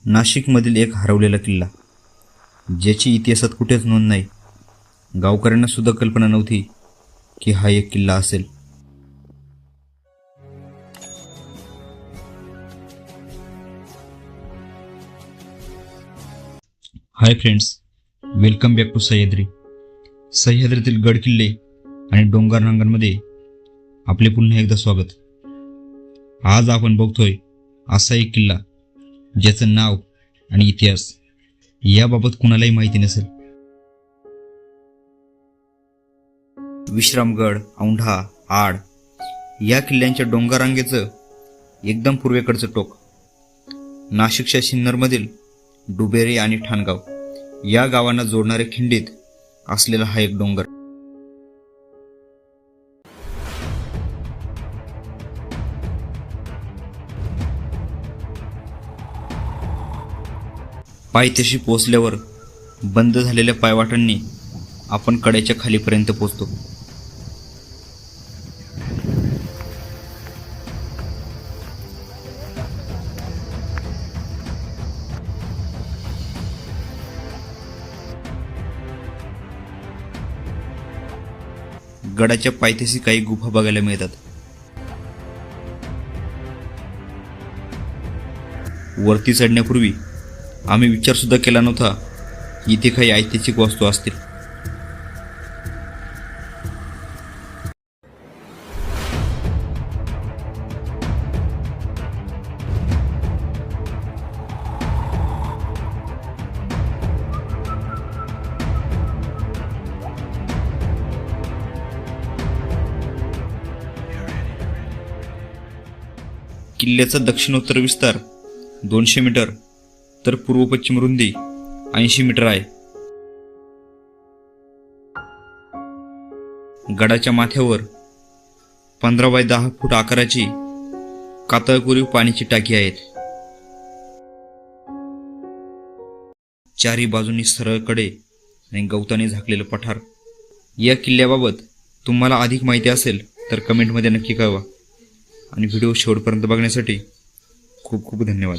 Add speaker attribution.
Speaker 1: नाशिकमधील एक हरवलेला किल्ला, ज्याची इतिहासात कुठेच नोंद नाही. गावकऱ्यांना सुद्धा कल्पना नव्हती की हा एक किल्ला असेल. Hi friends, welcome back to Sahyadri. सह्याद्रीतील गड किल्ले आणि डोंगर रांगांमध्ये आपले पुन्हा एकदा स्वागत. आज आपण बघतोय असा एक किल्ला ज्याचं नाव आणि इतिहास याबाबत कुणालाही माहिती नसेल. विश्रामगड, औंढा, आड या किल्ल्यांच्या डोंगर रांगेचं एकदम पूर्वेकडचं टोक, नाशिकच्या सिन्नरमधील डुबेरी आणि ठाणगाव या गावांना जोडणाऱ्या खिंडीत असलेला हा एक डोंगर. पायथ्याशी पोहोचल्यावर बंद झालेल्या पायवाटांनी आपण कड्याच्या खालीपर्यंत पोहोचतो. गडाच्या पायथ्याशी काही गुफा बघायला मिळतात. वरती चढण्यापूर्वी आम्ही विचार सुद्धा केला नव्हता की इथे काही ऐतिहासिक वस्तू असतील. किल्ल्याचा दक्षिणोत्तर विस्तार 200 मीटर तर पूर्व पश्चिम रुंदी 80 मीटर आहे. गडाच्या माथ्यावर 15 बाय 10 फूट आकाराची कातळकोरीव पाण्याची टाकी आहेत. चारी बाजूंनी सरळ कडे आणि गवताने झाकलेलं पठार. या किल्ल्याबाबत तुम्हाला अधिक माहिती असेल तर कमेंटमध्ये नक्की कळवा आणि व्हिडिओ शेवटपर्यंत बघण्यासाठी खूप खूप धन्यवाद.